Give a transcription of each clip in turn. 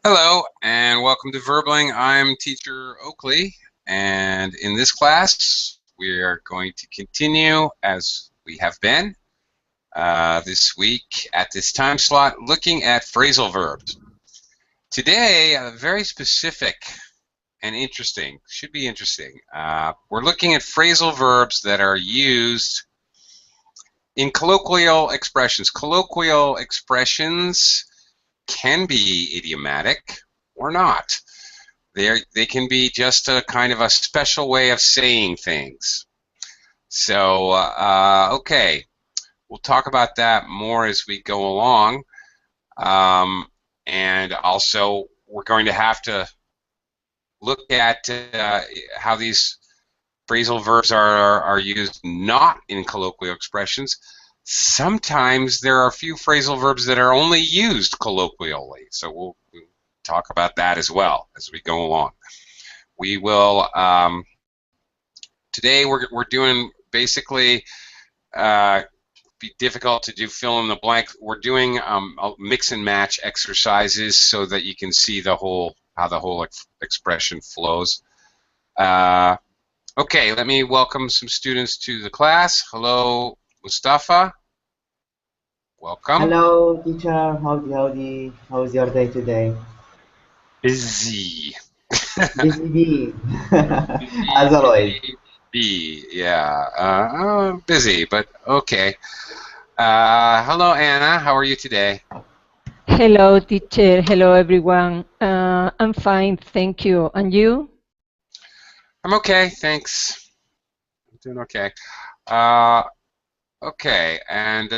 Hello and welcome to Verbling. I'm teacher Oakley, and in this class we are going to continue as we have been this week at this time slot looking at phrasal verbs. Today, very specific and interesting, should be interesting. We're looking at phrasal verbs that are used in colloquial expressions. Colloquial expressions can be idiomatic or not. They can be just a kind of a special way of saying things. So, okay, we'll talk about that more as we go along. And also, we're going to have to look at how these phrasal verbs are used not in colloquial expressions. Sometimes there are a few phrasal verbs that are only used colloquially, so we'll talk about that as well as we go along. We will, today we're doing basically, be difficult to do fill in the blank. We're doing mix and match exercises so that you can see how the whole expression flows. Okay, let me welcome some students to the class. Hello, Mustafa. Welcome. Hello, teacher. How's your day today? Busy. Busy bee. Busy, As always. busy, yeah. Busy, but okay. Hello, Anna. How are you today? Hello, teacher. Hello, everyone. I'm fine, thank you. And you? I'm okay, thanks. I'm doing okay. Uh, okay, and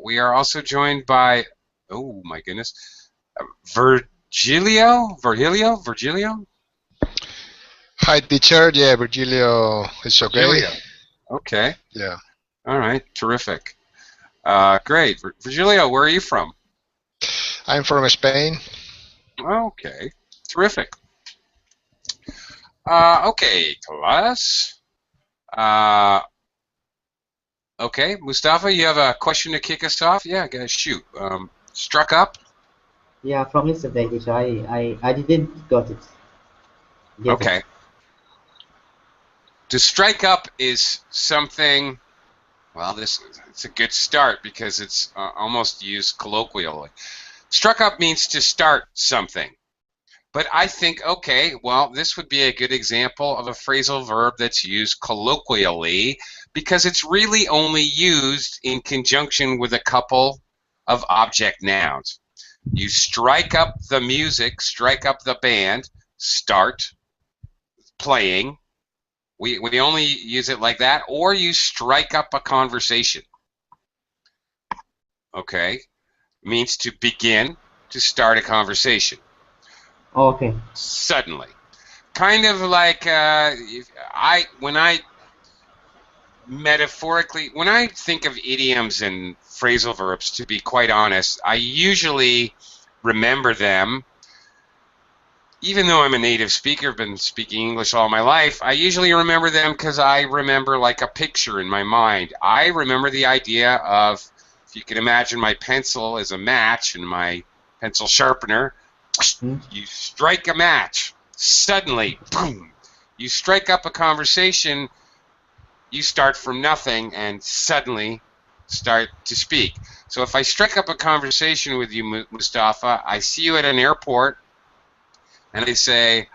we are also joined by, oh my goodness, Virgilio? Hi, teacher. Yeah, Virgilio, it's okay. Virgilio. Okay. Yeah, All right. Terrific. Great. Virgilio, where are you from? I'm from Spain. Okay. Terrific. Okay, class. Okay, Mustafa, you have a question to kick us off? Yeah, go shoot. Struck up? Yeah, from yesterday, teacher. I didn't got it. Get it. Okay. To strike up is something, well, it's a good start because it's almost used colloquially. Struck up means to start something. But I think, okay, well, this would be a good example of a phrasal verb that's used colloquially because it's really only used in conjunction with a couple of object nouns. You strike up the music, strike up the band, start playing. We only use it like that, or you strike up a conversation. Okay, means to begin, to start a conversation. Okay. Suddenly. Kind of like when I metaphorically, when I think of idioms and phrasal verbs, to be quite honest, I usually remember them, even though I'm a native speaker, I've been speaking English all my life, I usually remember them because I remember like a picture in my mind. I remember the idea of, if you can imagine my pencil as a match and my pencil sharpener, you strike a match. Suddenly, boom, you strike up a conversation, you start from nothing and suddenly start to speak. So if I strike up a conversation with you, Mustafa, I see you at an airport, and I say,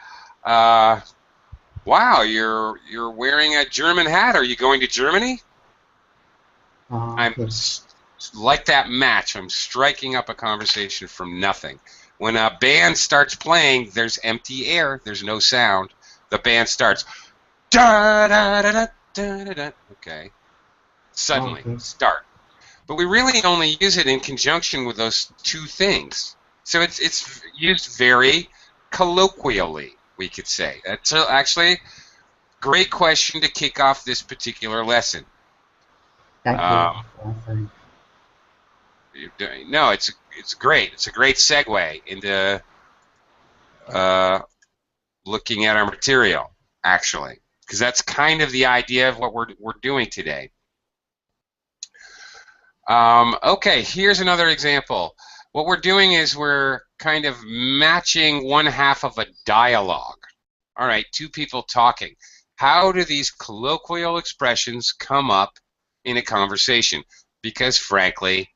wow, you're wearing a German hat. Are you going to Germany? I'm Okay. like that match. I'm striking up a conversation from nothing. When a band starts playing, there's empty air. There's no sound. The band starts. Da, da, da, da, da, da, da. Okay. Suddenly, Okay. start. But we really only use it in conjunction with those two things. So it's used very colloquially, we could say. That's actually a great question to kick off this particular lesson. Thank you. Um, no, it's great. It's a great segue into looking at our material, actually, because that's kind of the idea of what we're doing today. Okay, here's another example. what we're doing is we're kind of matching one half of a dialogue. All right, two people talking. How do these colloquial expressions come up in a conversation? Because frankly,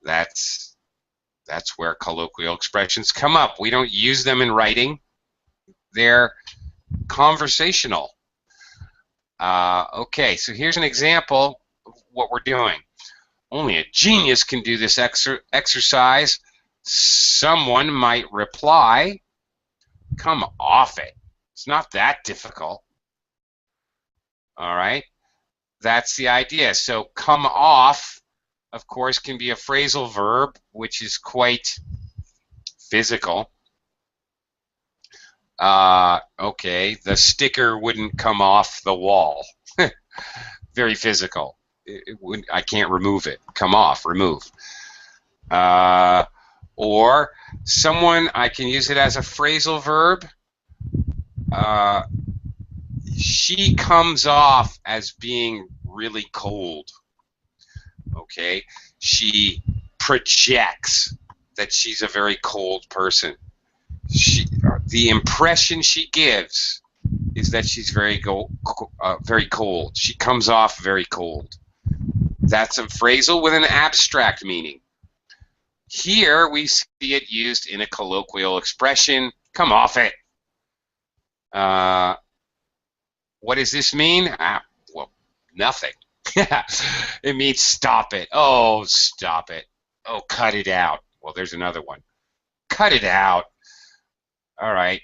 that's where colloquial expressions come up. We don't use them in writing. They're conversational. Okay, so here's an example of what we're doing. Only a genius can do this exercise. Someone might reply, come off it. It's not that difficult. All right, that's the idea. So come off, of course, can be a phrasal verb, which is quite physical. Okay, the sticker wouldn't come off the wall. Very physical. I can't remove it. Come off, remove. Or someone, I can use it as a phrasal verb. She comes off as being really cold. Okay, she projects that she's a very cold person. The impression she gives is that she's very cold. She comes off very cold. That's a phrasal with an abstract meaning. Here we see it used in a colloquial expression. Come off it. What does this mean? Well, nothing. It means stop it. Oh, stop it. Oh, cut it out. Well, there's another one. Cut it out. All right.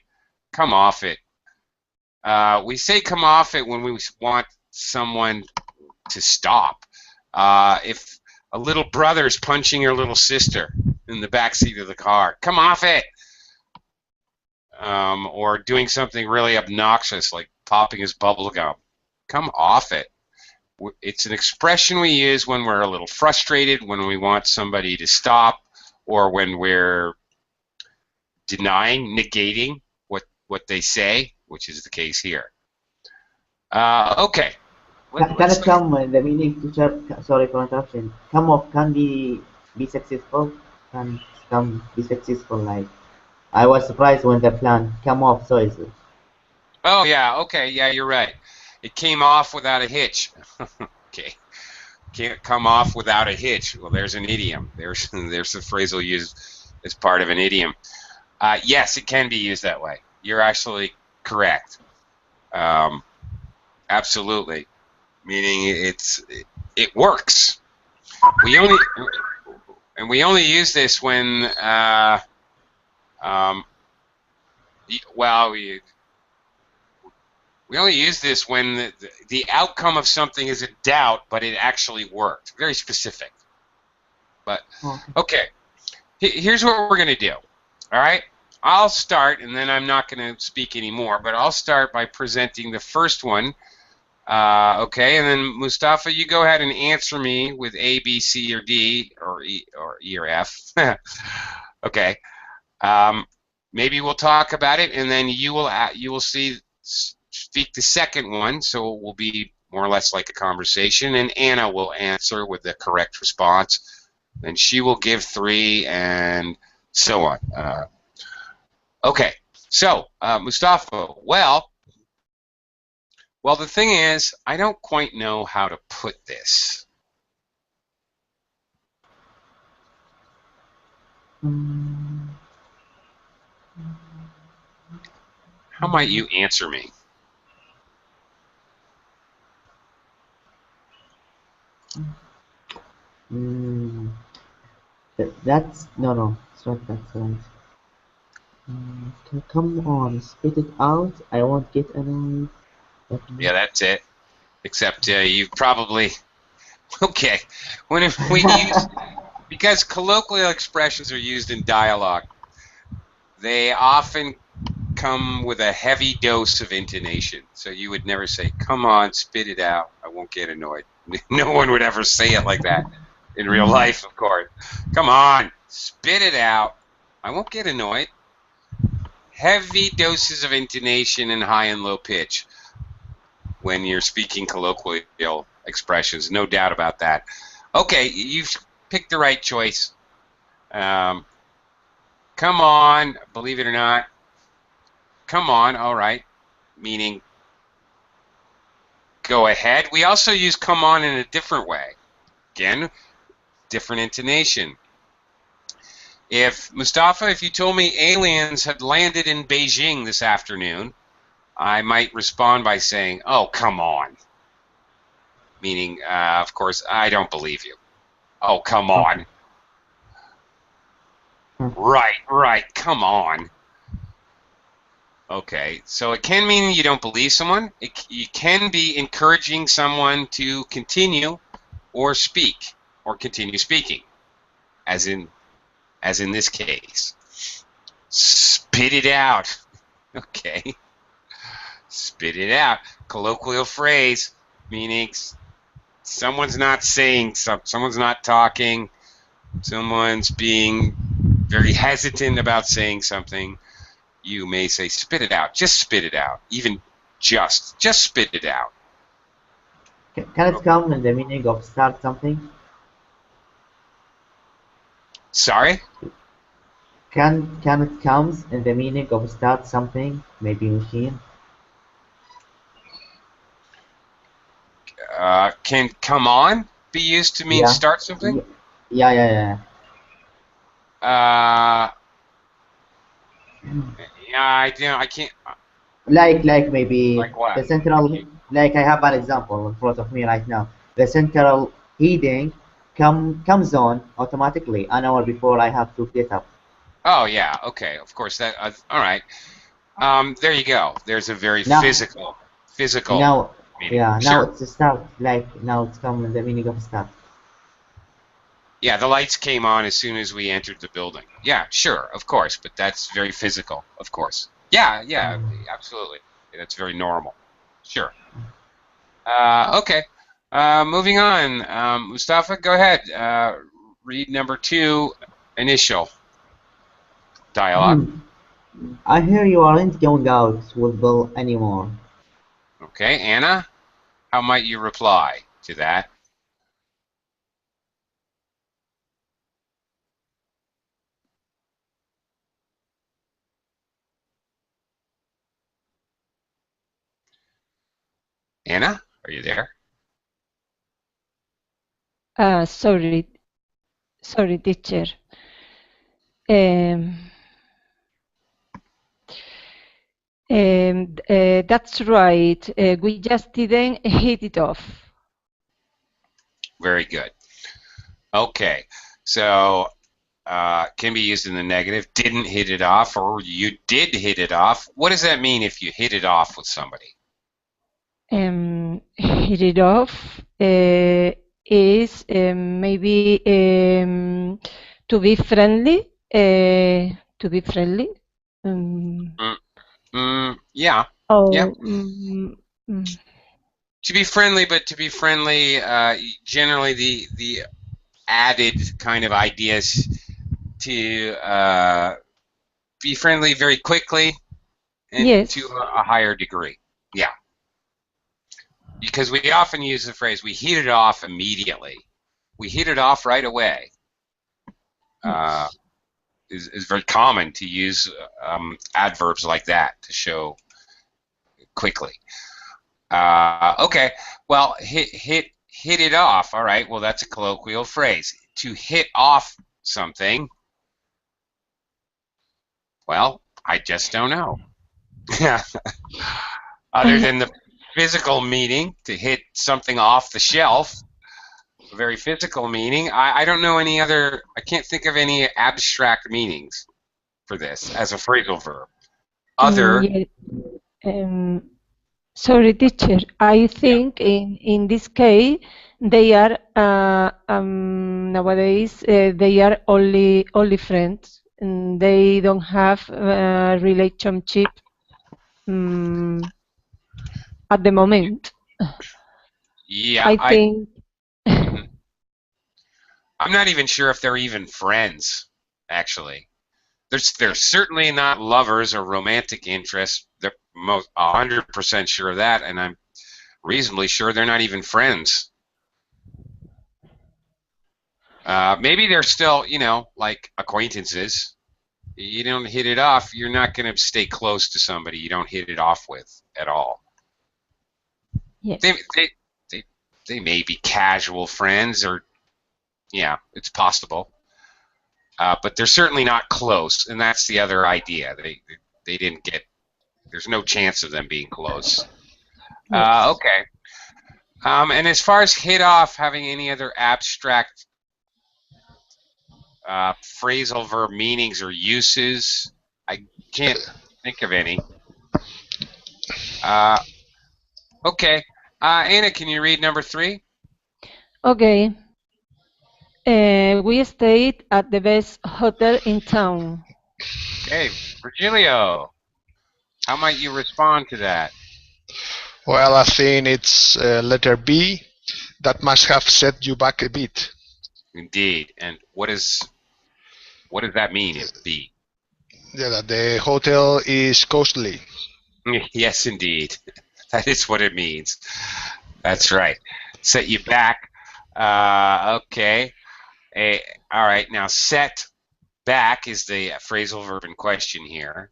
Come off it. We say come off it when we want someone to stop. If a little brother's punching your little sister in the back seat of the car, come off it. Or doing something really obnoxious like popping his bubble gum. Come off it. It's an expression we use when we're a little frustrated, when we want somebody to stop, or when we're denying, negating what they say, which is the case here. Okay. Can it come, the meaning, teacher, sorry for interruption, come off can be successful, can be successful, like, I was surprised when the plan come off so easily. Oh, yeah, okay, yeah, you're right. It came off without a hitch. Okay. Can't come off without a hitch. Well, there's an idiom. There's the phrasal used as part of an idiom. Yes, it can be used that way. You're actually correct. Absolutely. Meaning it works. We only use this when we only use this when the outcome of something is a doubt, but it actually worked. Very specific. But okay, here's what we're gonna do. All right, I'll start, and then I'm not gonna speak anymore. But I'll start by presenting the first one. Okay, and then Mustafa, you go ahead and answer me with A, B, C, or D, or E or F. Okay. Maybe we'll talk about it, and then you will speak the second one, so it will be more or less like a conversation, and Anna will answer with the correct response, and she will give 3, and so on. Okay, so Mustafa, well, the thing is, I don't quite know how to put this. How might you answer me? That's no, it's not that right. Come on, spit it out. I won't get annoyed. Yeah, that's it. Except you probably okay. When we use because colloquial expressions are used in dialogue, they often come with a heavy dose of intonation. So you would never say, "Come on, spit it out. I won't get annoyed." No one would ever say it like that in real life, of course. Come on, spit it out. I won't get annoyed. Heavy doses of intonation and high and low pitch when you're speaking colloquial expressions, no doubt about that. Okay, you've picked the right choice. come on, believe it or not. Come on, all right, meaning go ahead. We also use come on in a different way. Again, different intonation. If Mustafa, if you told me aliens had landed in Beijing this afternoon, I might respond by saying, oh, come on. Meaning, of course, I don't believe you. Oh, come on. Right, come on. Okay, so it can mean you don't believe someone. You can be encouraging someone to continue or speak or continue speaking, as in this case. Spit it out. Okay. Spit it out. Colloquial phrase, meaning someone's not saying something, someone's not talking, someone's being very hesitant about saying something. You may say, spit it out. Just spit it out. Even just spit it out. Can it come in the meaning of start something? Sorry? Can it comes in the meaning of start something? Maybe machine. Can come on be used to mean start something? Yeah. Yeah, I can't. Like maybe Like what? the central, like I have an example in front of me right now. The central heating comes on automatically an hour before I have to get up. Oh yeah, okay, of course that. All right. There you go. There's a very Now, physical now, meaning. yeah, now Sure. it's a start. Like now it's come in the meaning of start. Yeah, the lights came on as soon as we entered the building. Yeah, sure, of course, but that's very physical, of course. Yeah, absolutely. That's very normal. Sure. Okay. Moving on. Mustafa, go ahead. Read number 2, initial dialogue. I hear you aren't going out with Bill anymore. Okay, Anna, how might you reply to that? Anna, are you there? Sorry, teacher. That's right. We just didn't hit it off. Very good. Okay, so can be used in the negative. Didn't hit it off, or you did hit it off. What does that mean if you hit it off with somebody? Hit it off is maybe to be friendly. To be friendly. Yeah. Oh. Yeah. To be friendly, but to be friendly, generally the added kind of ideas to be friendly very quickly and yes. to a higher degree. Yeah. Because we often use the phrase, we hit it off immediately. We hit it off right away. Is very common to use adverbs like that to show quickly. Okay, well, hit it off. All right, well, that's a colloquial phrase. To hit off something, well, I just don't know. Other than the physical meaning, to hit something off the shelf, a very physical meaning, I don't know any other, I can't think of any abstract meanings for this as a phrasal verb. Other... Sorry, teacher. I think in this case they are nowadays they are only friends. And they don't have a relationship at the moment. Yeah, I think. I'm not even sure if they're even friends, actually. They're certainly not lovers or romantic interests. They're 100% sure of that, and I'm reasonably sure they're not even friends. Maybe they're still, like acquaintances, You don't hit it off, you're not going to stay close to somebody you don't hit it off with at all. Yes. They may be casual friends, or yeah, it's possible. But they're certainly not close, and that's the other idea. They didn't get. There's no chance of them being close. Yes. Okay. And as far as hit off, having any other abstract phrasal verb meanings or uses, I can't think of any. Okay. Anna, can you read number 3? Okay. We stayed at the best hotel in town. Okay, Virgilio, how might you respond to that? Well, I think it's letter B. That must have set you back a bit. Indeed. And what does that mean, B? Yeah, that the hotel is costly. Yes, indeed. That is what it means. That's right. Set you back. Okay. All right. Now, set back is the phrasal verb in question here.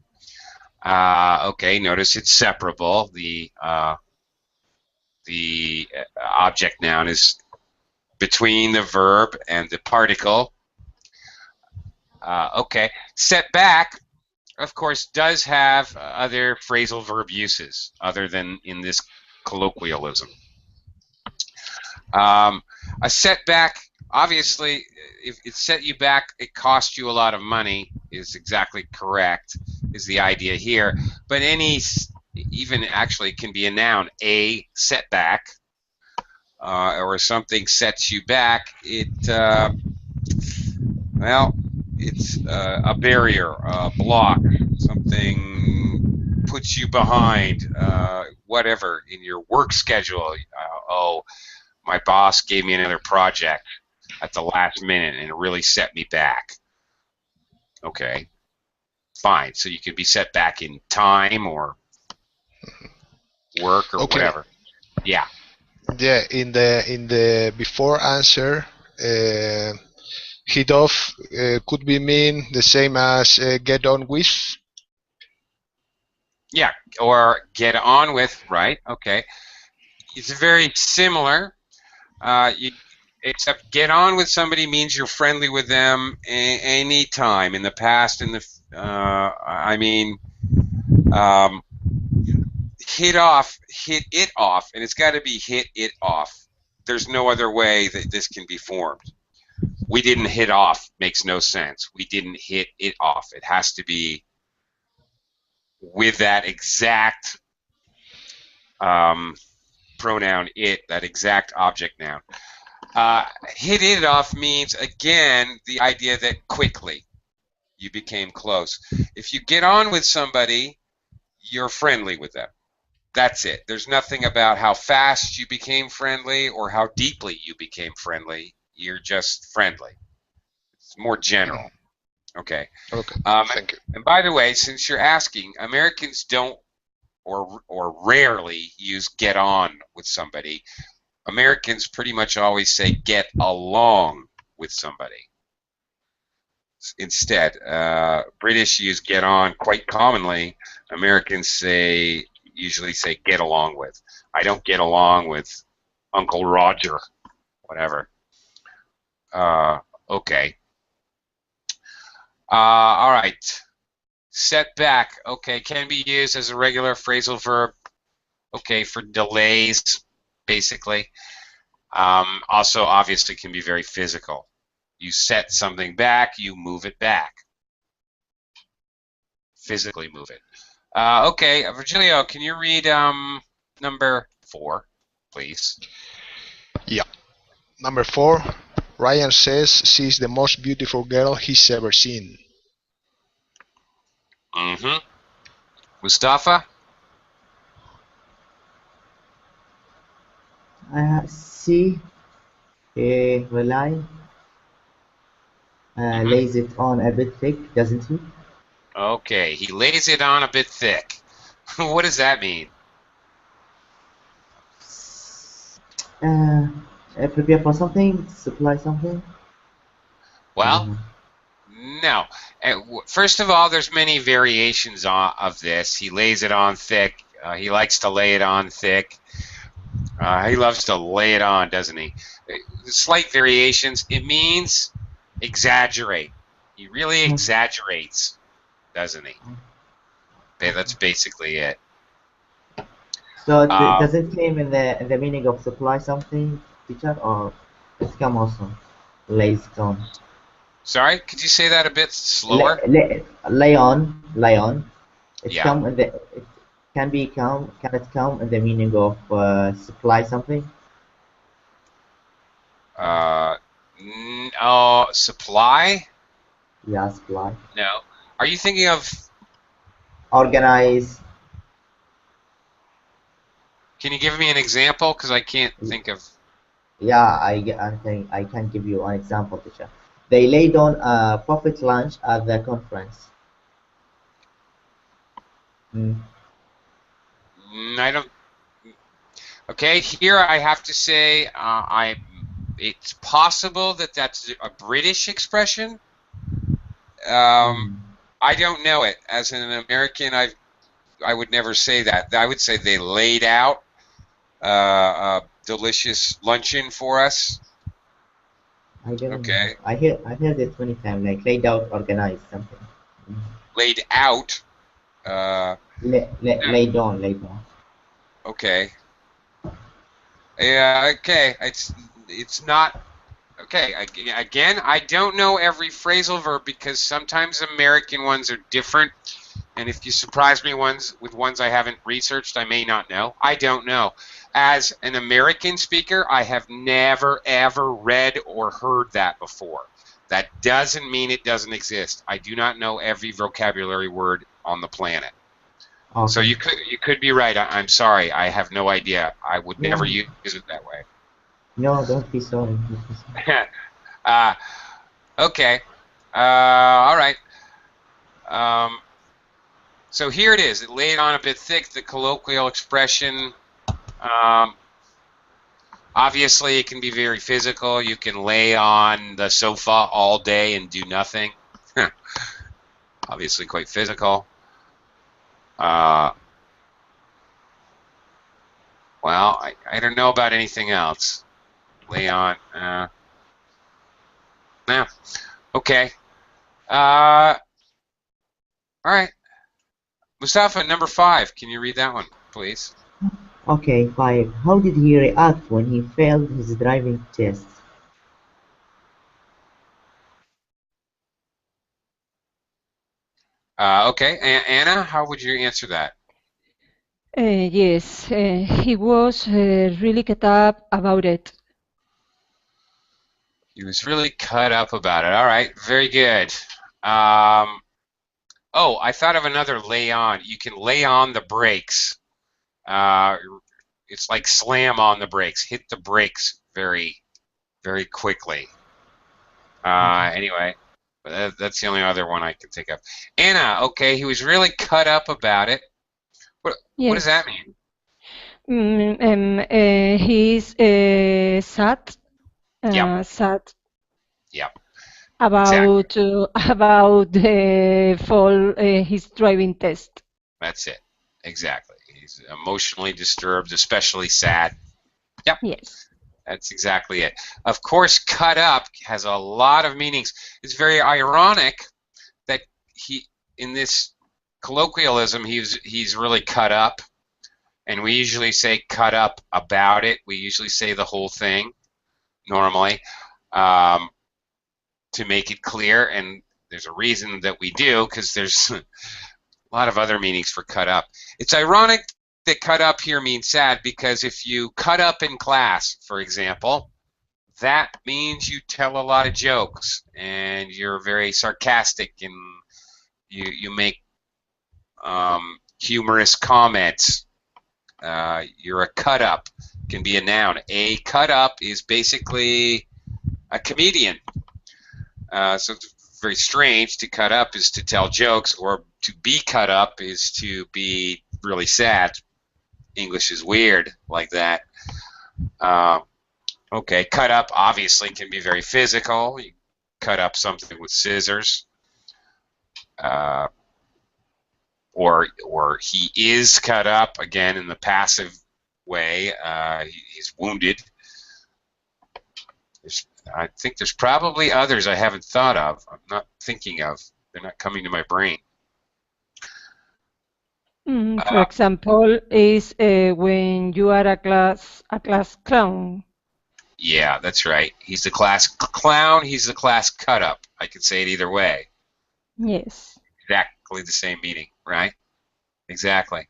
Okay. Notice it's separable. The object noun is between the verb and the particle. Okay. Set back, of course, does have other phrasal verb uses other than in this colloquialism. A setback, obviously, if it set you back, it cost you a lot of money, is exactly correct, is the idea here. But any, even actually can be a noun, a setback, or something sets you back, well, it's a barrier, a block, something puts you behind, whatever, in your work schedule. Oh, my boss gave me another project at the last minute and it really set me back. Okay, fine. So you can be set back in time or work or whatever. Yeah. Yeah, in the before answer, hit off could be mean the same as get on with. Yeah, or get on with, right? Okay. It's very similar. Except get on with somebody means you're friendly with them any time in the past. In the, I mean, hit it off, and it's got to be hit it off. There's no other way that this can be formed. We didn't hit off makes no sense. We didn't hit it off. It has to be with that exact pronoun it, that exact object noun. Hit it off means, again, the idea that quickly you became close. If you get on with somebody, you're friendly with them. That's it. There's nothing about how fast you became friendly or how deeply you became friendly. You're just friendly. It's more general. Okay. Okay. Thank you. And by the way, since you're asking, Americans don't or rarely use get on with somebody. Americans pretty much always say get along with somebody. Instead, British use get on quite commonly. Americans usually say get along with. I don't get along with Uncle Roger, whatever. Okay. All right. Set back. Okay, can be used as a regular phrasal verb. Okay, for delays, basically. Also, obviously, can be very physical. You set something back, you move it back. Physically move it. Okay, Virgilio, can you read number 4, please? Yeah. Number 4, Ryan says she's the most beautiful girl he's ever seen. Mm-hmm. Mustafa? See, Rely lays it on a bit thick, doesn't he? Okay, he lays it on a bit thick. What does that mean? Prepare for something, supply something. Well, No. First of all, there's many variations of this. He lays it on thick. He likes to lay it on thick. He loves to lay it on, doesn't he? Slight variations. It means exaggerate. He really exaggerates, doesn't he? Okay, that's basically it. So does it claim in the meaning of supply something, teacher, or it's come also lays on? Sorry, could you say that a bit slower? Lay on. It's Yeah. come in the it can it come in the meaning of supply something? Supply? Yeah, supply. No. Are you thinking of? Organize. Can you give me an example? Because I can't think of. Yeah, I can give you an example, teacher. They laid on a buffet lunch at the conference. I don't. Okay, here I have to say it's possible that that's a British expression. I don't know it. As an American, I would never say that. I would say they laid out a delicious luncheon for us. I don't Okay. know. I heard it many times, like laid out, organized something. Laid out. Laid on. Okay. Yeah. Okay. It's not. Okay. Again, I don't know every phrasal verb because sometimes American ones are different, and if you surprise me with ones I haven't researched, I may not know. I don't know. As an American speaker, I have never ever read or heard that before. That doesn't mean it doesn't exist. I do not know every vocabulary word on the planet. Okay. So you could be right. I'm sorry. I have no idea. I would never use it that way. No, don't be sorry. Okay. All right. So here it is. It laid on a bit thick, the colloquial expression. Obviously, it can be very physical. You can lay on the sofa all day and do nothing. Obviously, quite physical. Well, I don't know about anything else. Lay on. No. Okay. All right. Mustafa, number 5. Can you read that one, please? Okay, 5. How did he react when he failed his driving test? Okay. Anna, how would you answer that? Yes, he was really cut up about it. He was really cut up about it. All right. Very good. Oh, I thought of another lay on. You can lay on the brakes. It's like slam on the brakes. Hit the brakes very, very quickly. Anyway, that's the only other one I can think of. Anna, okay, he was really cut up about it. What does that mean? He's sad. Yep. Sad. Yep. About Exactly. about his driving test. That's it. Exactly. He's emotionally disturbed, especially sad. Yep. Yes. That's exactly it. Of course, cut up has a lot of meanings. It's very ironic that in this colloquialism, he's really cut up, and we usually say cut up about it. We usually say the whole thing normally to make it clear, and there's a reason that we do because there's a lot of other meanings for cut up. It's ironic that cut up here means sad because if you cut up in class, for example, that means you tell a lot of jokes and you're very sarcastic and you make humorous comments. You're a cut up. Can be a noun. A cut up is basically a comedian. So it's very strange. To cut up is to tell jokes, or to be cut up is to be really sad. English is weird like that. Okay, cut up obviously can be very physical. You cut up something with scissors. or he is cut up, again in the passive way. He's wounded. I think there's probably others I haven't thought of. I'm not thinking of. They're not coming to my brain. For example, is when you are a class clown. Yeah, that's right. He's the class clown. He's the class cut up. I could say it either way. Yes. Exactly the same meaning, right? Exactly.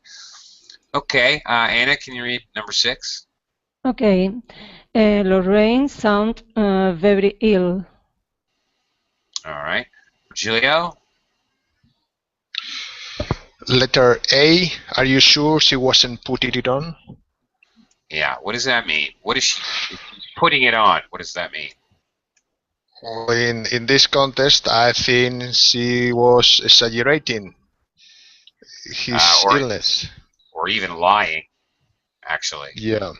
Okay, Anna, can you read number 6? Okay. Lorraine sound very ill. All right. Virgilio? Letter A. Are you sure she wasn't putting it on? Yeah, what does that mean? What is she putting it on? What does that mean? Well, in this context, I think she was exaggerating his illness. Or even lying, actually. Yeah.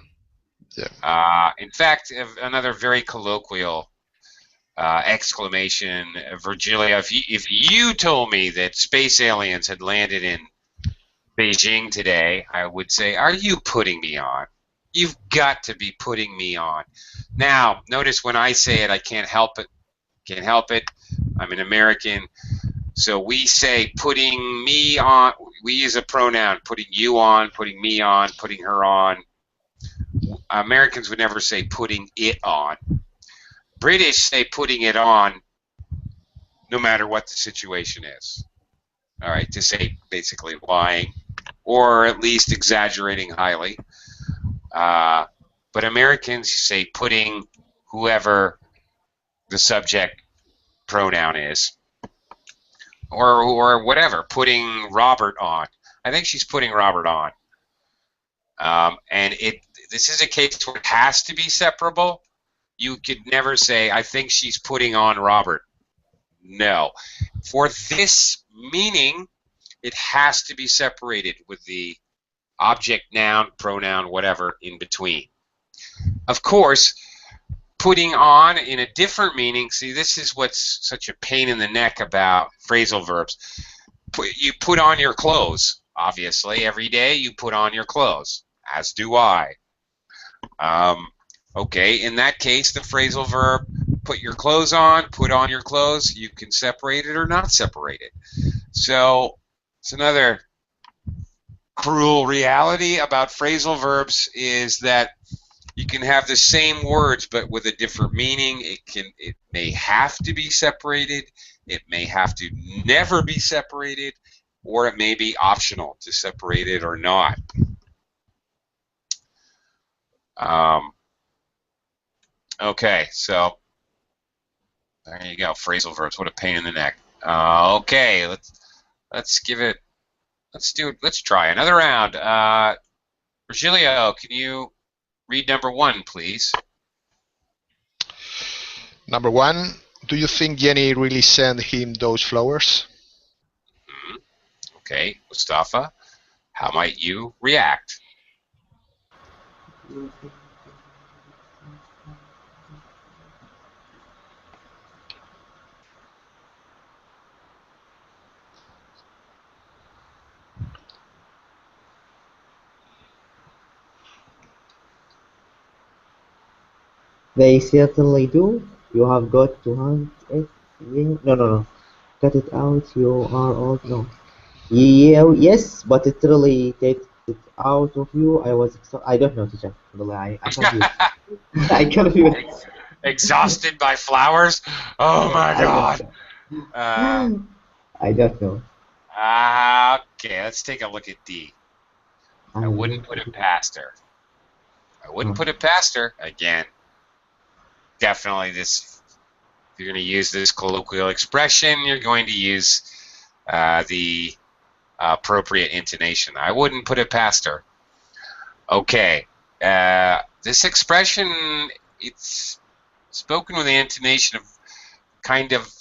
In fact, another very colloquial exclamation, Virgilio, if you told me that space aliens had landed in Beijing today, I would say, are you putting me on? You've got to be putting me on. Now, notice when I say it, I can't help it. Can't help it. I'm an American. So we say putting me on. We use a pronoun, putting you on, putting me on, putting her on. Americans would never say putting it on. British say putting it on no matter what the situation is. All right, to say basically lying or at least exaggerating highly. But Americans say putting whoever the subject pronoun is, or whatever, putting Robert on. I think she's putting Robert on. And this is a case where it has to be separable. You could never say, I think she's putting on Robert. No. For this meaning, it has to be separated with the object, noun, pronoun, whatever in between. Of course, putting on in a different meaning, see, this is what's such a pain in the neck about phrasal verbs. You put on your clothes, obviously. Every day you put on your clothes, as do I. Okay, in that case, the phrasal verb, put your clothes on, put on your clothes, you can separate it or not separate it. So it's another cruel reality about phrasal verbs is that you can have the same words but with a different meaning. It may have to be separated, it may have to never be separated, or it may be optional to separate it or not. Okay, so there you go, phrasal verbs. What a pain in the neck. Okay, let's give it. Let's try another round. Virgilio, can you read number 1, please? Number 1. Do you think Jenny really sent him those flowers? Okay, Mustafa, how might you react? They certainly do. You have got to hunt it. Yeah. No. Cut it out. You are old. No. Yeah, yes, but it really takes it out of you. I don't know, teacher. Really, I confused. I confused. Exhausted by flowers? Oh my God. I don't know. Okay, let's take a look at D. I wouldn't put it past her. I wouldn't put it past her. Again, definitely this. If you're going to use this colloquial expression, you're going to use the appropriate intonation. I wouldn't put it past her. Okay, this expression, it's spoken with the intonation of kind of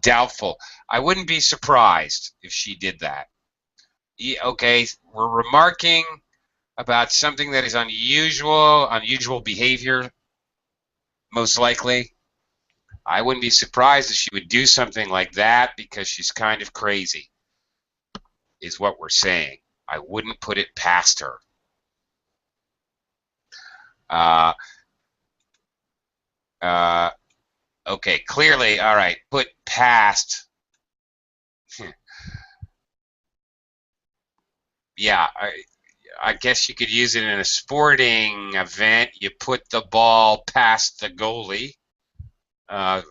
doubtful. I wouldn't be surprised if she did that. Okay, we're remarking about something that is unusual behavior, most likely. I wouldn't be surprised if she would do something like that because she's kind of crazy, is what we're saying. I wouldn't put it past her. Okay, clearly, all right, put past. Yeah, I guess you could use it in a sporting event. You put the ball past the goalie.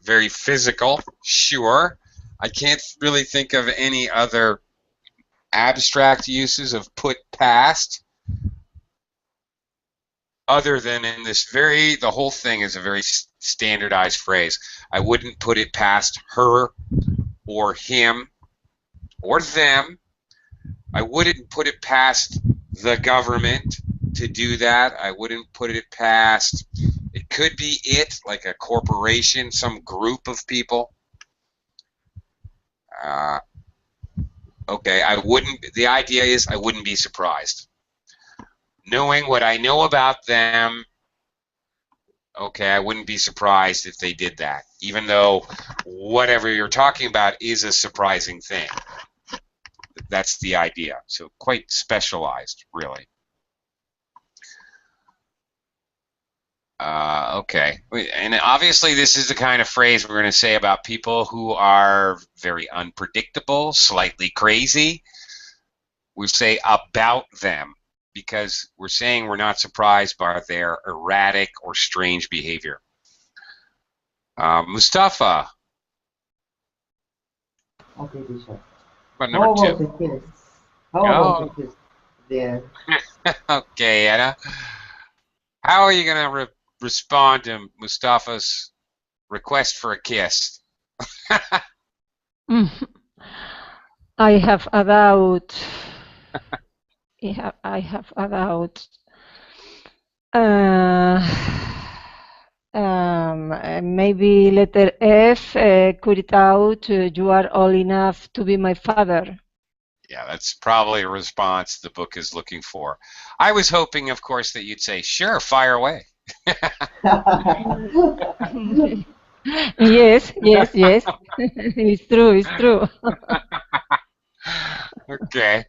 Very physical, sure. I can't really think of any other abstract uses of put past other than in this the whole thing is a very standardized phrase. I wouldn't put it past her or him or them. I wouldn't put it past the government to do that. I wouldn't put it past, it could be it, like a corporation, some group of people. Okay, the idea is I wouldn't be surprised. Knowing what I know about them, okay, I wouldn't be surprised if they did that, even though whatever you're talking about is a surprising thing. That's the idea. So quite specialized, really. Okay, and obviously this is the kind of phrase we're going to say about people who are very unpredictable, slightly crazy. We say about them because we're saying we're not surprised by their erratic or strange behavior. Mustafa. Okay, teacher. What How number about two? the kiss? How about the kiss? There. Okay, Anna. How are you going to respond to Mustafa's request for a kiss? I have a doubt. I have a doubt. Maybe letter F, cut it out. You are old enough to be my father. Yeah, that's probably a response the book is looking for. I was hoping, of course, that you'd say, sure, fire away. Yes. It's true. Okay.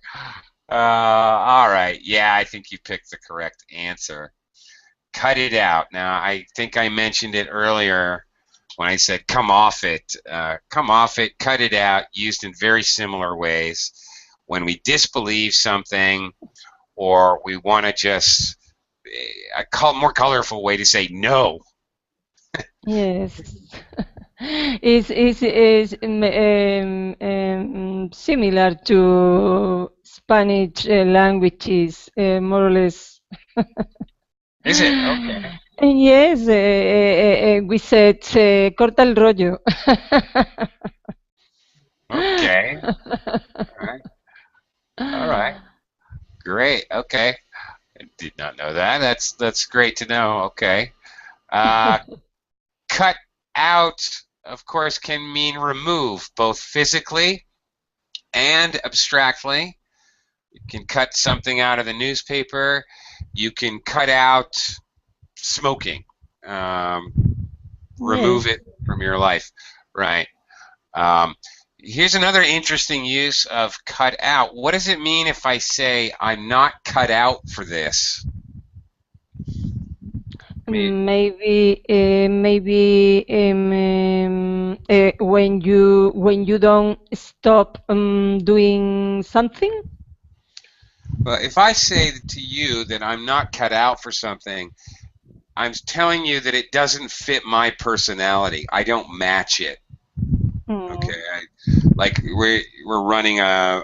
All right. Yeah, I think you picked the correct answer. Cut it out. Now, I think I mentioned it earlier when I said come off it. Come off it, cut it out, used in very similar ways. When we disbelieve something or we want to just, a more colorful way to say no. Yes. Is similar to Spanish languages, more or less. Is it? Okay. Yes, we said corta el rollo. Okay. All right. Great. Okay. I did not know that. That's great to know. Okay. Cut out, of course, can mean remove, both physically and abstractly. You can cut something out of the newspaper. You can cut out smoking. Remove it from your life. Right. Here's another interesting use of cut out. What does it mean if I say I'm not cut out for this? Maybe when you don't stop doing something. Well, if I say to you that I'm not cut out for something, I'm telling you that it doesn't fit my personality. I don't match it. Okay, like we're running a,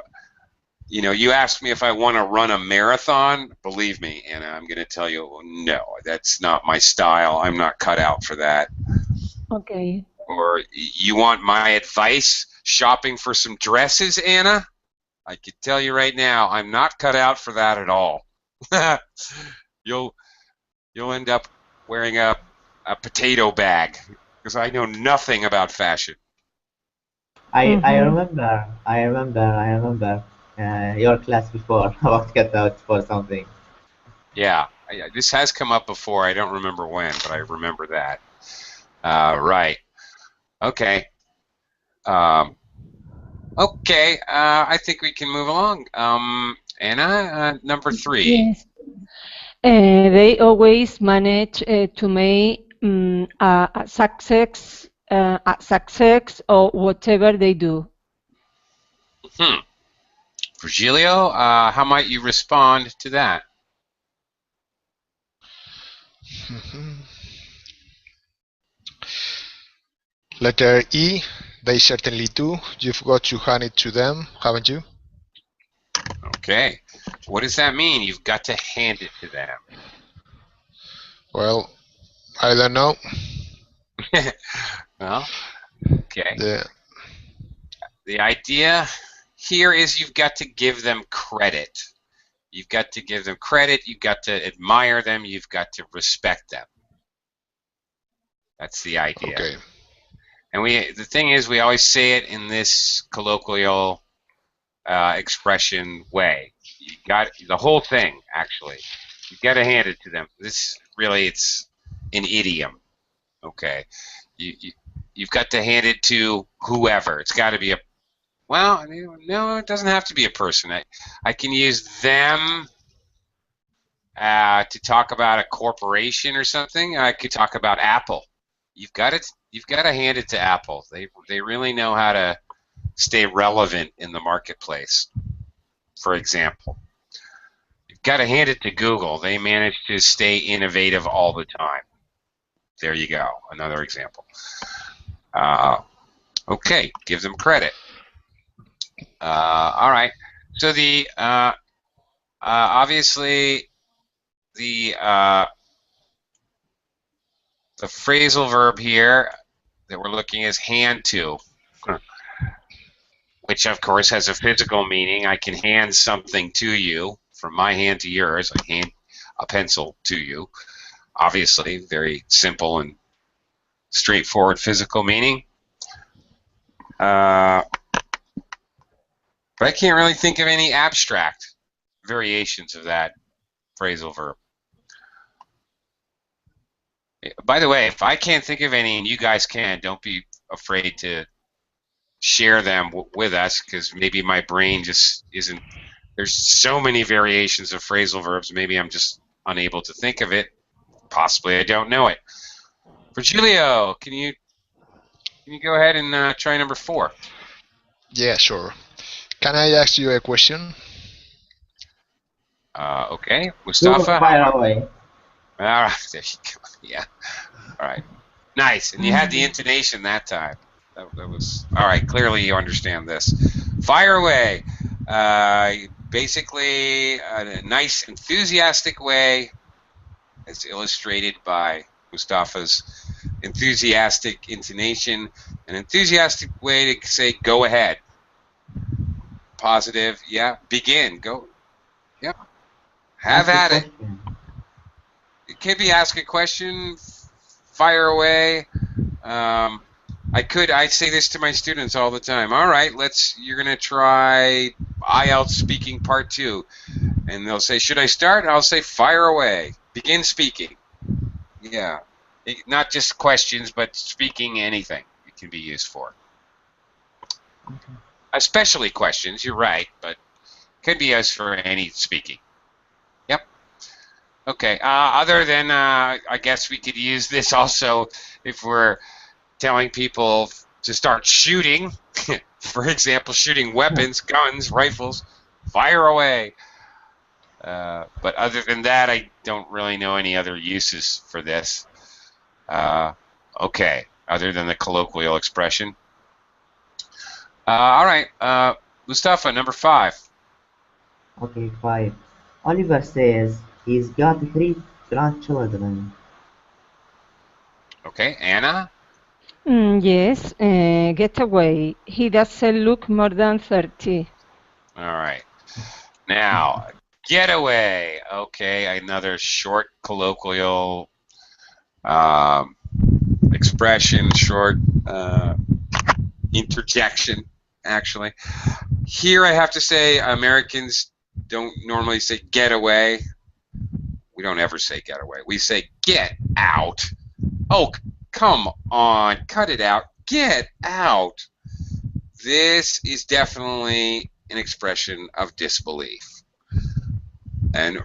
you asked me if I want to run a marathon. Believe me, Anna, I'm going to tell you, no, that's not my style. I'm not cut out for that. Okay. Or you want my advice shopping for some dresses, Anna? I can tell you right now, I'm not cut out for that at all. You'll end up wearing a potato bag because I know nothing about fashion. I remember your class before about cutouts for something. Yeah, this has come up before. I don't remember when, but I remember that. Right. Okay. Okay. I think we can move along. Anna, number 3. Yes. They always manage to make a success or whatever they do. Virgilio, how might you respond to that? Letter E, they certainly do. You've got to hand it to them, haven't you? Okay. What does that mean? You've got to hand it to them. Well, I don't know. Well, okay. Yeah. The idea here is you've got to give them credit. You've got to give them credit. You've got to admire them. You've got to respect them. That's the idea. Okay. And the thing is, we always say it in this colloquial expression way. You got the whole thing, actually. You've got to hand it to them. This really, it's an idiom. Okay. You've got to hand it to whoever. It's got to be a, well, no, it doesn't have to be a person. I can use them to talk about a corporation or something. I could talk about Apple. You've got to hand it to Apple. They really know how to stay relevant in the marketplace. For example, you've got to hand it to Google. They manage to stay innovative all the time. There you go. Another example. Okay, give them credit. All right. So the obviously the phrasal verb here that we're looking is hand to, which of course has a physical meaning. I can hand something to you, from my hand to yours. I hand a pencil to you. Obviously, very simple and straightforward physical meaning. But I can't really think of any abstract variations of that phrasal verb. By the way, if I can't think of any and you guys can, don't be afraid to share them with us, because maybe my brain just isn't, there's so many variations of phrasal verbs, maybe I'm just unable to think of it. Possibly I don't know it. Virgilio, can you go ahead and try number 4? Yeah, sure. Can I ask you a question? Okay, Mustafa. Fire away. All right, there you go. Yeah. All right. Nice. And you had the intonation that time. That was all right. Clearly, you understand this. Fire away. Basically, a nice, enthusiastic way, as illustrated by Mustafa's enthusiastic intonation. An enthusiastic way to say, "Go ahead." Positive. Yeah. Begin. Go. Yep. Have at it. It could be ask a question, fire away. I say this to my students all the time. All right, you're gonna try IELTS speaking part 2, and they'll say, should I start? I'll say, fire away. Begin speaking. Yeah, not just questions, but speaking anything it can be used for. Okay. Especially questions. You're right, but could be used for any speaking. Yep. Okay, other than, I guess we could use this also if we're telling people to start shooting. For example, shooting weapons, guns, rifles, fire away. But other than that, I don't really know any other uses for this. Okay, other than the colloquial expression. All right, Mustafa, number 5. Okay, 5. Oliver says he's got 3 grandchildren. Okay, Anna? Yes, get away. He doesn't look more than 30. All right. Now, get away. Okay, another short colloquial expression, short interjection, actually. Here I have to say Americans don't normally say get away. We don't ever say get away. We say get out. Oh, come on, cut it out. Get out. This is definitely an expression of disbelief. And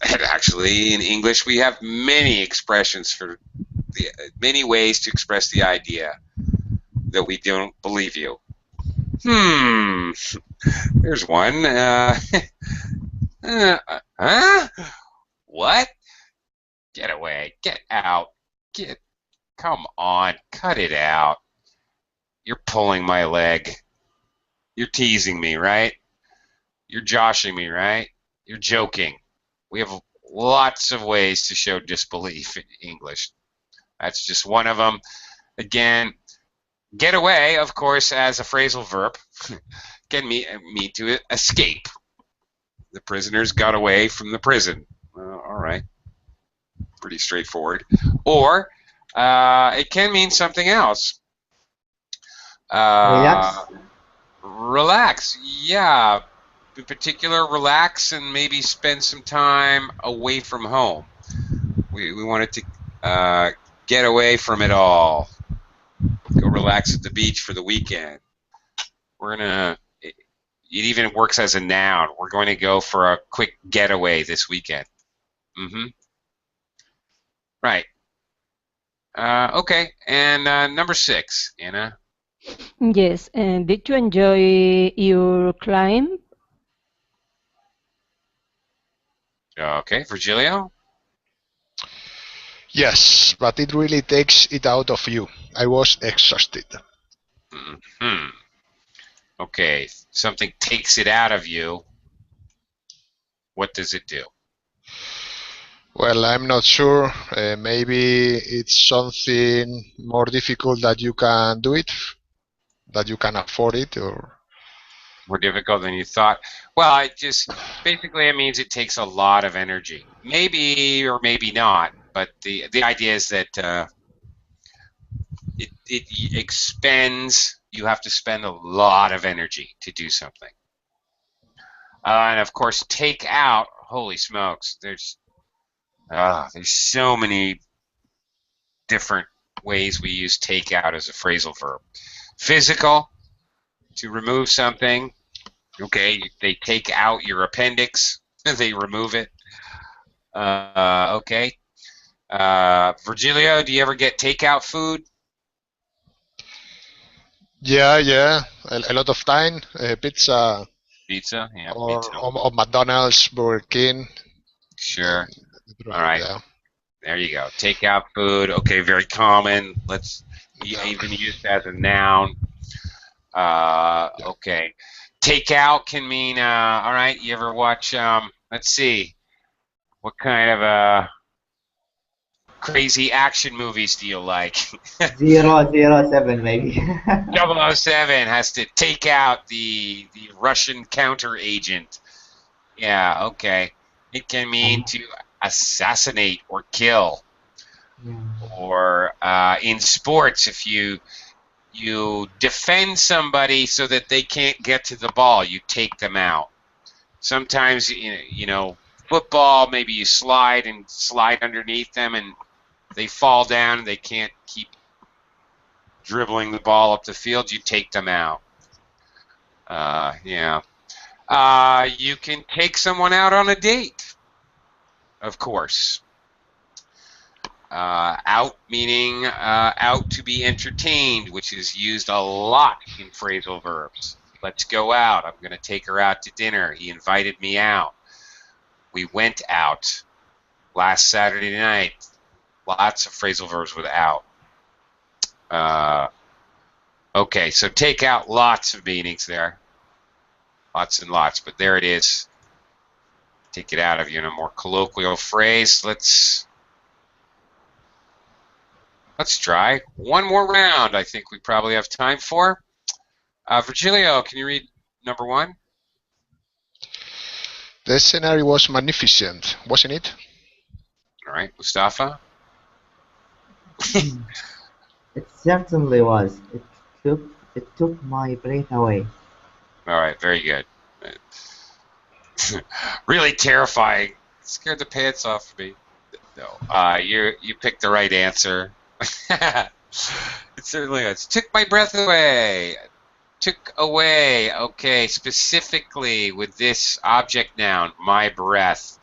actually, in English, we have many expressions for many ways to express the idea that we don't believe you. There's one. Huh? What? Get away. Get out. Come on. Cut it out. You're pulling my leg. You're teasing me, right? You're joshing me, right? You're joking. We have lots of ways to show disbelief in English. That's just one of them. Again, get away, of course, as a phrasal verb, can mean to escape. The prisoners got away from the prison. All right. Pretty straightforward. Or it can mean something else. Relax. Relax. Yeah. In particular, relax and maybe spend some time away from home. We wanted to get away from it all. Go relax at the beach for the weekend. It even works as a noun. We're going to go for a quick getaway this weekend. Right. Okay. And number 6, Anna. Yes. And did you enjoy your climb? Okay, Virgilio? Yes, but it really takes it out of you. I was exhausted. Okay, something takes it out of you. What does it do? Well, I'm not sure. Maybe it's something more difficult that you can do it, that you can afford it, or More difficult than you thought? Well, it basically it means it takes a lot of energy. Maybe or maybe not, but the idea is that it expends. You have to spend a lot of energy to do something. And of course, take out. Holy smokes! There's so many different ways we use take out as a phrasal verb. Physical, to remove something. Okay, they take out your appendix. They remove it. Okay. Virgilio, do you ever get takeout food? yeah, a lot of time. Pizza Pizza? Yeah, me or, too. or McDonald's, Burger King. Sure. All right. Yeah. There you go. Takeout food. Okay, very common. Let's even use it as a noun. Okay. Takeout can mean, all right, you ever watch, let's see, what kind of crazy action movies do you like? 007 maybe. 007 has to take out the Russian counter agent. Yeah, okay. It can mean to assassinate or kill. Yeah. Or in sports, if you defend somebody so that they can't get to the ball, you take them out. Sometimes, football, maybe you slide underneath them and they fall down and they can't keep dribbling the ball up the field, you take them out. Yeah. You can take someone out on a date, of course. Out meaning out to be entertained, which is used a lot in phrasal verbs. Let's go out. I'm going to take her out to dinner. He invited me out. We went out last Saturday night. Lots of phrasal verbs with out. Okay, so take out lots of meanings there. Lots and lots, but there it is. Take it out of you in a more colloquial phrase. Let's try one more round. I think we probably have time for. Virgilio, can you read number 1? The scenario was magnificent, wasn't it? All right, Mustafa. It certainly was. It took my breath away. All right, very good. Really terrifying. Scared the pants off of me. No, you picked the right answer. It certainly is. Took my breath away. Took away. Okay, specifically with this object noun, my breath.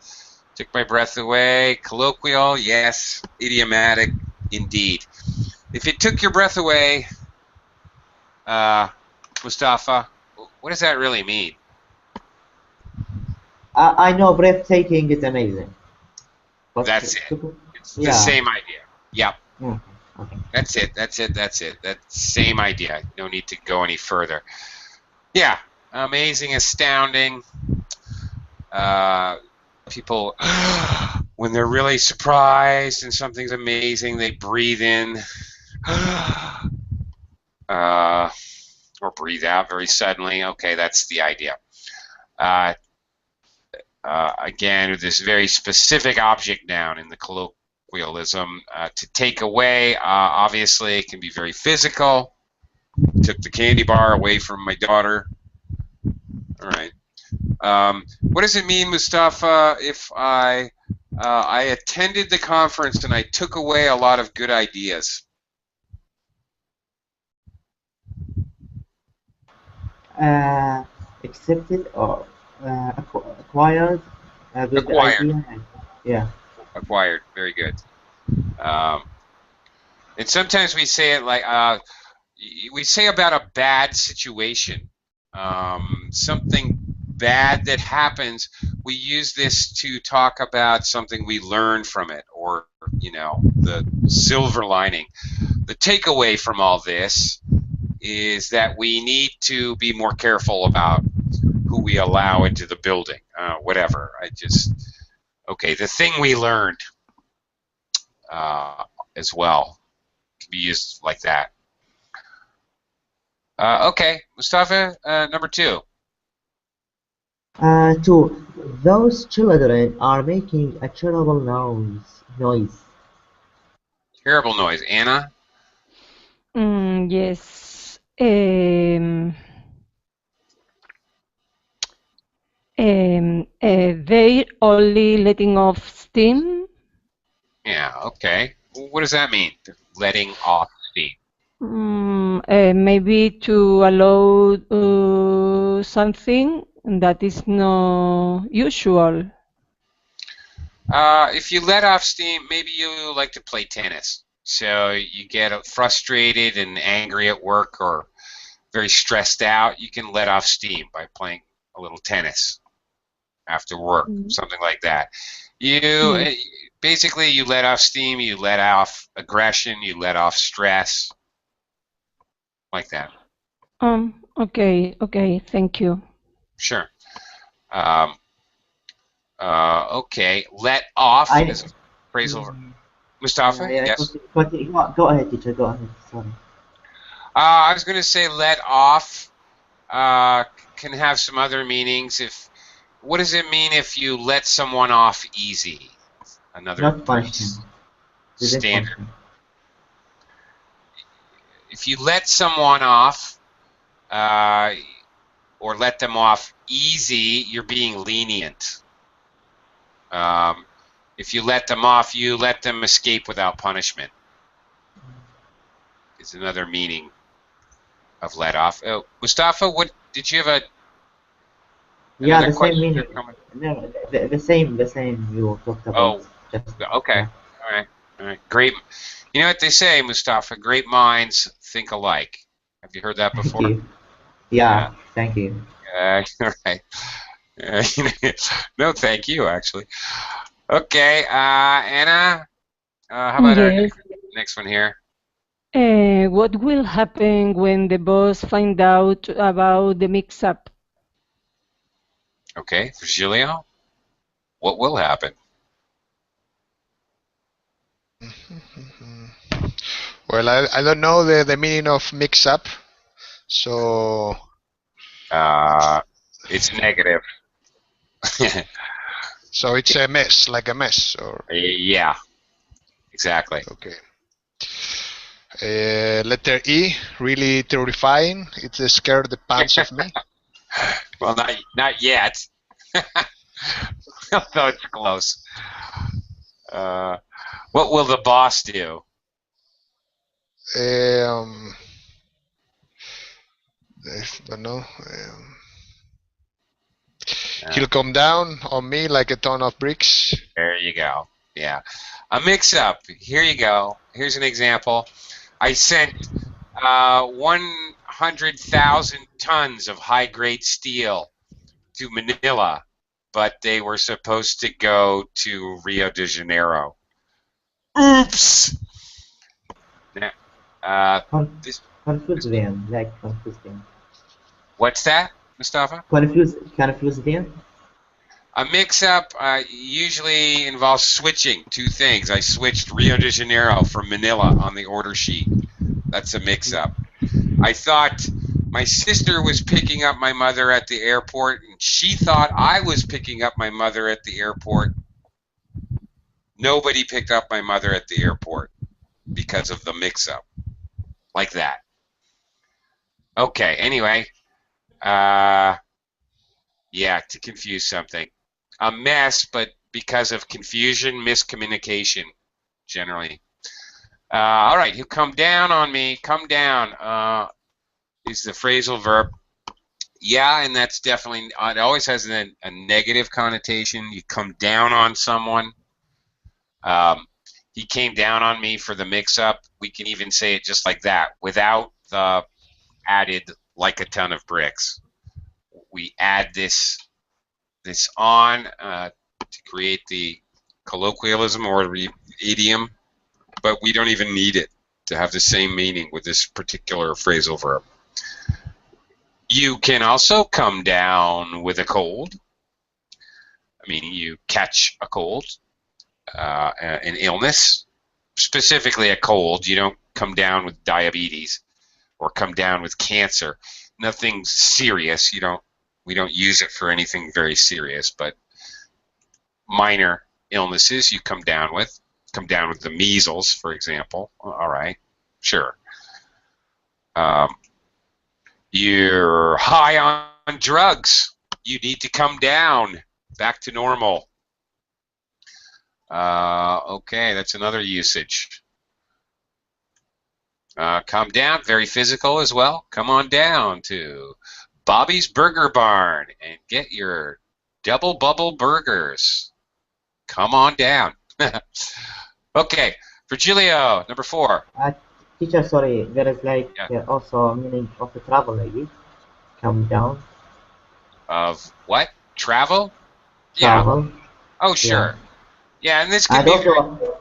Took my breath away. Colloquial, yes. Idiomatic, indeed. If it took your breath away, Mustafa, what does that really mean? I know breathtaking is amazing. But That's it. It's the yeah. same idea. Yep. Okay. That's it. That's the same idea. No need to go any further. Yeah. Amazing, astounding. People, when they're really surprised and something's amazing, they breathe in. Or breathe out very suddenly. Okay, that's the idea. Again, this very specific object noun in the colloquialism. To take away, obviously, it can be very physical. Took the candy bar away from my daughter. All right. What does it mean, Mustafa, if I attended the conference and I took away a lot of good ideas? Accepted or acquired a good Acquired. idea. Yeah. Acquired. Very good. And sometimes we say it like we say about a bad situation, something bad that happens. We use this to talk about something we learned from it, or the silver lining. The takeaway from all this is that we need to be more careful about who we allow into the building. Whatever. Okay. The thing we learned as well can be used like that. Okay, Mustafa, number 2. 2. Those children are making a terrible noise. Terrible noise. Anna? Yes. They're only letting off steam. Yeah, okay. What does that mean? Letting off steam. Maybe to allow something that is not usual. If you let off steam, maybe you like to play tennis. So you get frustrated and angry at work or very stressed out. You can let off steam by playing a little tennis after work, something like that. Basically, you let off steam, you let off aggression, you let off stress, like that. Okay, thank you. Sure. Okay, let off is a phrasal verb. Mustafa, yes? Go ahead, teacher, go ahead, sorry. I was going to say let off can have some other meanings. What does it mean if you let someone off easy? Another Not punishment. standard. If you let someone off or let them off easy, you're being lenient. If you let them off, you let them escape without punishment. Is another meaning of let off. Oh, Mustafa, what did you have Yeah, the same meaning. No, the same you talked about. Oh, okay. Yeah. All right. Great. You know what they say, Mustafa? Great minds think alike. Have you heard that before? Thank you. Yeah. Thank you. All right. No, thank you, actually. Okay, Anna, how about our next one here? What will happen when the boss find out about the mix-up? Okay, Virgilio, what will happen? Well, I don't know the meaning of mix-up, so... It's negative. So it's a mess, like a mess, or... Yeah, exactly. Okay. Letter E, really terrifying. It scared the pants of me. Well, not yet. Although it's close. What will the boss do? Um, I don't know. He'll come down on me like a ton of bricks. There you go. Yeah. A mix-up. Here you go. Here's an example. I sent 100,000 tons of high-grade steel to Manila, but they were supposed to go to Rio de Janeiro. Oops! Now, Confuse them, like confuse them. what's that, Mustafa? Confuse them. A mix-up usually involves switching two things. I switched Rio de Janeiro for Manila on the order sheet. That's a mix-up. I thought my sister was picking up my mother at the airport, and she thought I was picking up my mother at the airport. Nobody picked up my mother at the airport because of the mix-up. Like that. Okay, anyway. Yeah, to confuse something. A mess, but because of confusion, miscommunication, generally. All right, you come down on me. Come down is the phrasal verb. Yeah, and that's definitely, it always has a negative connotation. You come down on someone. He came down on me for the mix-up. We can even say it just like that, without the added like a ton of bricks. We add this on to create the colloquialism or the idiom, but we don't even need it to have the same meaning with this particular phrasal verb. You can also come down with a cold, meaning you catch a cold, an illness, specifically a cold. You don't come down with diabetes or come down with cancer. Nothing serious. We don't use it for anything very serious, but minor illnesses you come down with. Come down with the measles, for example. All right, sure. You're high on drugs. You need to come down back to normal. Okay, that's another usage. Come down, very physical as well. Come on down to Bobby's Burger Barn and get your double bubble burgers. Come on down. Okay, Virgilio, number 4. Teacher, sorry, there is like also meaning of the travel, maybe. Come down. Of what? Travel? Travel. Yeah. Oh, sure. Yeah, and this can And be also,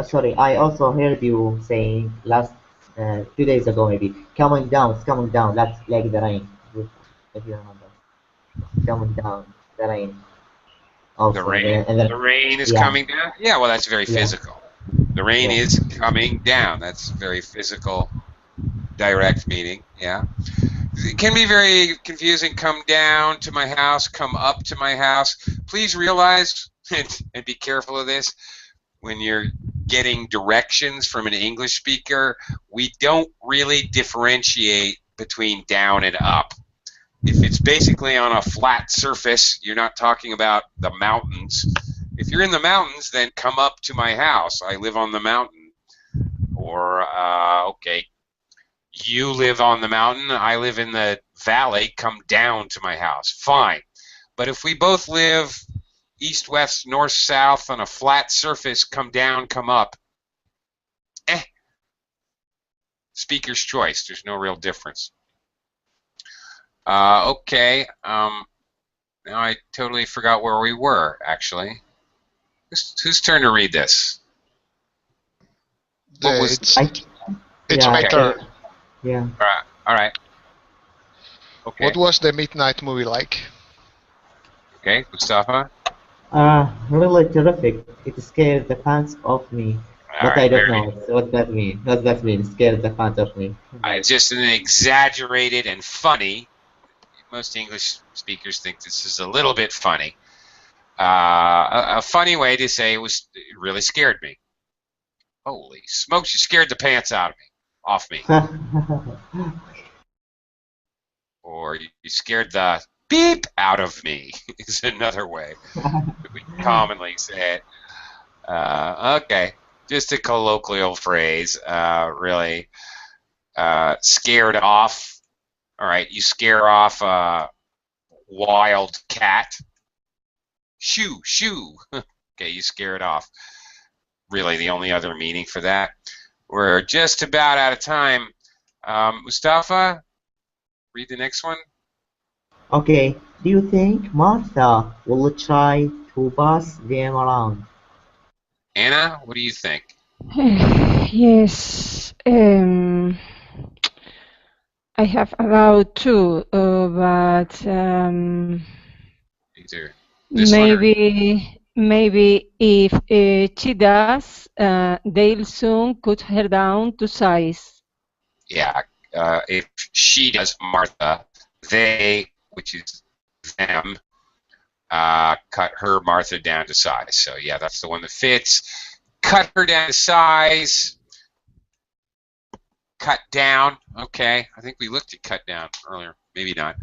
sorry, I also heard you saying last 2 days ago, maybe coming down. It's coming down. That's like the rain, if you remember. Coming down, the rain. Also, the rain. The rain is coming down. Yeah, well, that's very physical. The rain is coming down. That's very physical, direct meaning. Yeah. It can be very confusing. Come down to my house. Come up to my house. Please realize and be careful of this. When you're getting directions from an English speaker, we don't really differentiate between down and up. If it's basically on a flat surface, you're not talking about the mountains. If you're in the mountains, then come up to my house. I live on the mountain. Or, okay, you live on the mountain, I live in the valley, come down to my house. Fine. But if we both live east, west, north, south on a flat surface, come down, come up, speaker's choice. There's no real difference. Okay. Now I totally forgot where we were, actually. Whose turn to read this? It's my turn. Yeah. All right. Okay. What was the midnight movie like? Okay, Mustafa? Really terrific. It scared the pants off me. But I don't know what that means. What does that mean? Scared the pants off me. It's just an exaggerated and funny. Most English speakers think this is a little bit funny. A funny way to say it really scared me. Holy smokes, you scared the pants off me. Or you scared the beep out of me is another way that we commonly say it. Okay. Just a colloquial phrase, really. Scared off. All right, you scare off a wild cat. Shoo, shoo. Okay, you scare it off. Really, the only other meaning for that. We're just about out of time. Mustafa, read the next one. Okay, do you think Martha will try to pass them around? Anna, what do you think? Yes. I have about two, but Either this one or maybe if she does, they'll soon cut her down to size. yeah. If she does, Martha, they, which is them, cut her Martha down to size. So yeah, that's the one that fits. Cut her down to size. Cut down. Okay, I think we looked at cut down earlier. Maybe not.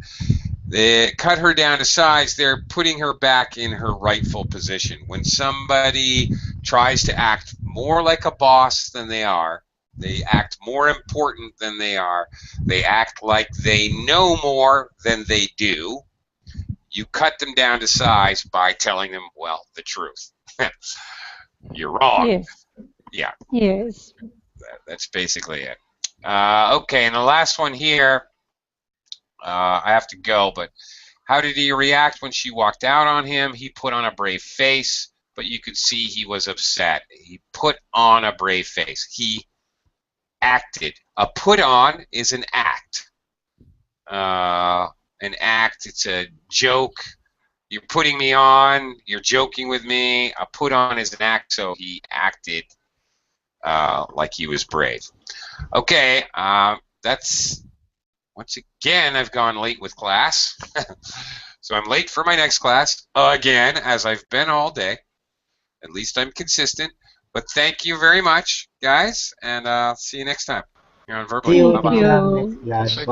They cut her down to size. They're putting her back in her rightful position. When somebody tries to act more like a boss than they are, they act more important than they are, they act like they know more than they do, you cut them down to size by telling them, well, the truth. You're wrong. Yes. Yeah. Yes. That's basically it. Okay, and the last one here, I have to go, but how did he react when she walked out on him? He put on a brave face, but you could see he was upset. He put on a brave face. He acted. A put on is an act. It's a joke. You're putting me on. You're joking with me. A put on is an act, so he acted like he was brave. Okay, that's, once again, I've gone late with class. So I'm late for my next class, again, as I've been all day. At least I'm consistent. But thank you very much, guys, and see you next time here on Verbally. See you Thank Bye-bye. teacher you. next class. Thank